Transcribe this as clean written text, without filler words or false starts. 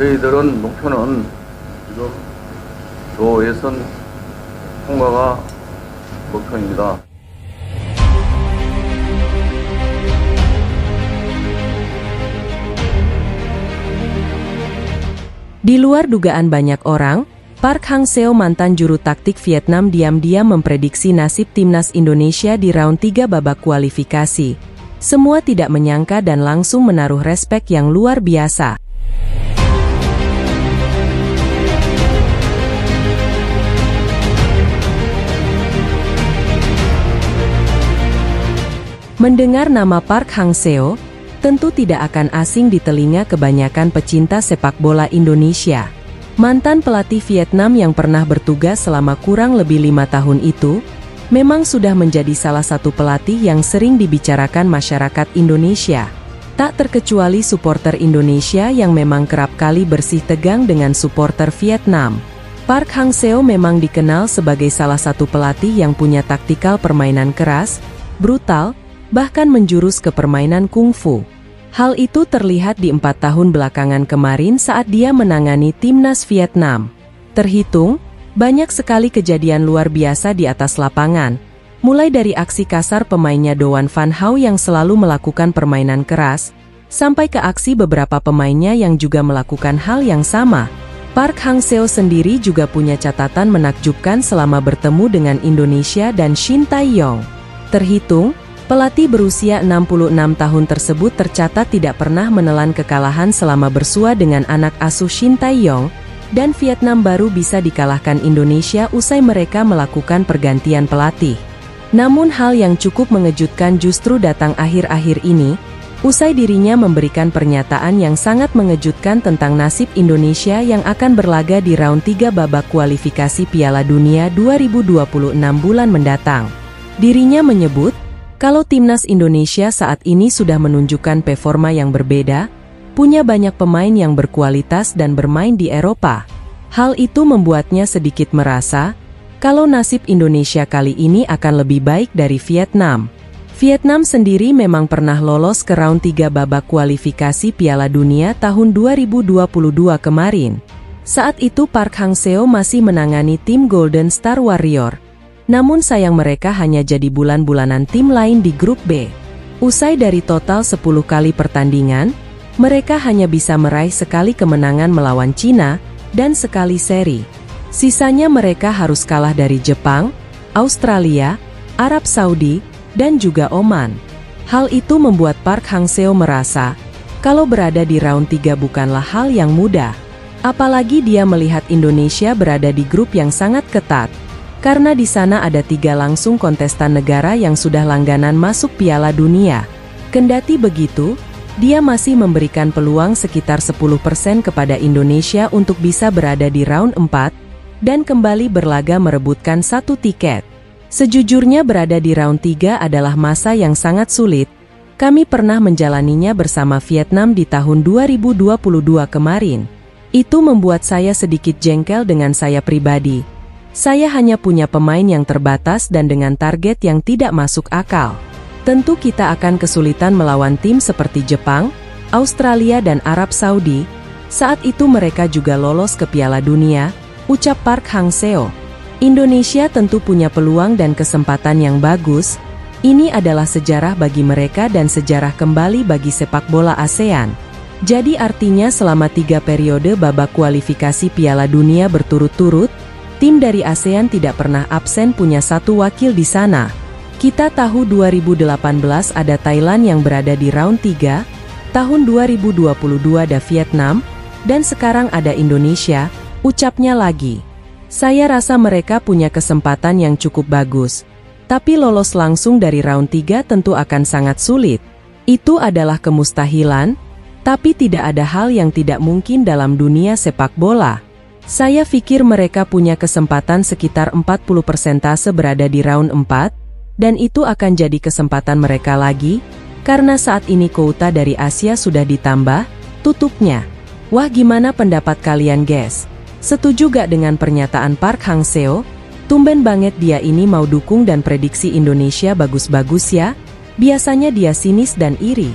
저희들은 목표는 지금 조 예선 통과가 목표입니다. Di luar dugaan banyak orang, Park Hang-seo mantan juru taktik Vietnam diam-diam memprediksi nasib timnas Indonesia di round 3 babak kualifikasi. Semua tidak menyangka dan langsung menaruh respek yang luar biasa. Mendengar nama Park Hang-seo, tentu tidak akan asing di telinga kebanyakan pecinta sepak bola Indonesia. Mantan pelatih Vietnam yang pernah bertugas selama kurang lebih 5 tahun itu, memang sudah menjadi salah satu pelatih yang sering dibicarakan masyarakat Indonesia. Tak terkecuali supporter Indonesia yang memang kerap kali bersih tegang dengan supporter Vietnam. Park Hang-seo memang dikenal sebagai salah satu pelatih yang punya taktikal permainan keras, brutal, bahkan menjurus ke permainan kungfu. Hal itu terlihat di 4 tahun belakangan kemarin saat dia menangani timnas Vietnam. Terhitung, banyak sekali kejadian luar biasa di atas lapangan, mulai dari aksi kasar pemainnya Doan Van Hau yang selalu melakukan permainan keras, sampai ke aksi beberapa pemainnya yang juga melakukan hal yang sama. Park Hang-seo sendiri juga punya catatan menakjubkan selama bertemu dengan Indonesia dan Shin Tae-yong. Terhitung, pelatih berusia 66 tahun tersebut tercatat tidak pernah menelan kekalahan selama bersua dengan anak asuh Shin Tae-yong, dan Vietnam baru bisa dikalahkan Indonesia usai mereka melakukan pergantian pelatih. Namun hal yang cukup mengejutkan justru datang akhir-akhir ini, usai dirinya memberikan pernyataan yang sangat mengejutkan tentang nasib Indonesia yang akan berlaga di round 3 babak kualifikasi Piala Dunia 2026 bulan mendatang. Dirinya menyebut, kalau timnas Indonesia saat ini sudah menunjukkan performa yang berbeda, punya banyak pemain yang berkualitas dan bermain di Eropa. Hal itu membuatnya sedikit merasa, kalau nasib Indonesia kali ini akan lebih baik dari Vietnam. Vietnam sendiri memang pernah lolos ke round 3 babak kualifikasi Piala Dunia tahun 2022 kemarin. Saat itu Park Hang-seo masih menangani tim Golden Star Warrior. Namun sayang mereka hanya jadi bulan-bulanan tim lain di grup B. Usai dari total 10 kali pertandingan, mereka hanya bisa meraih sekali kemenangan melawan Cina, dan sekali seri. Sisanya mereka harus kalah dari Jepang, Australia, Arab Saudi, dan juga Oman. Hal itu membuat Park Hang-seo merasa, kalau berada di round 3 bukanlah hal yang mudah. Apalagi dia melihat Indonesia berada di grup yang sangat ketat. Karena di sana ada 3 langsung kontestan negara yang sudah langganan masuk Piala Dunia. Kendati begitu, dia masih memberikan peluang sekitar 10% kepada Indonesia untuk bisa berada di round 4, dan kembali berlaga merebutkan 1 tiket. Sejujurnya berada di round 3 adalah masa yang sangat sulit. Kami pernah menjalaninya bersama Vietnam di tahun 2022 kemarin. Itu membuat saya sedikit jengkel dengan saya pribadi. Saya hanya punya pemain yang terbatas dan dengan target yang tidak masuk akal. Tentu kita akan kesulitan melawan tim seperti Jepang, Australia dan Arab Saudi. Saat itu mereka juga lolos ke Piala Dunia, ucap Park Hang-seo. Indonesia tentu punya peluang dan kesempatan yang bagus. Ini adalah sejarah bagi mereka dan sejarah kembali bagi sepak bola ASEAN. Jadi artinya selama 3 periode babak kualifikasi Piala Dunia berturut-turut, tim dari ASEAN tidak pernah absen punya 1 wakil di sana. Kita tahu 2018 ada Thailand yang berada di round 3, tahun 2022 ada Vietnam, dan sekarang ada Indonesia, ucapnya lagi. Saya rasa mereka punya kesempatan yang cukup bagus. Tapi lolos langsung dari round 3 tentu akan sangat sulit. Itu adalah kemustahilan, tapi tidak ada hal yang tidak mungkin dalam dunia sepak bola. Saya pikir mereka punya kesempatan sekitar 40% berada di round 4, dan itu akan jadi kesempatan mereka lagi, karena saat ini kuota dari Asia sudah ditambah, tutupnya. Wah, gimana pendapat kalian guys? Setuju gak dengan pernyataan Park Hang-seo? Tumben banget dia ini mau dukung dan prediksi Indonesia bagus-bagus ya? Biasanya dia sinis dan iri.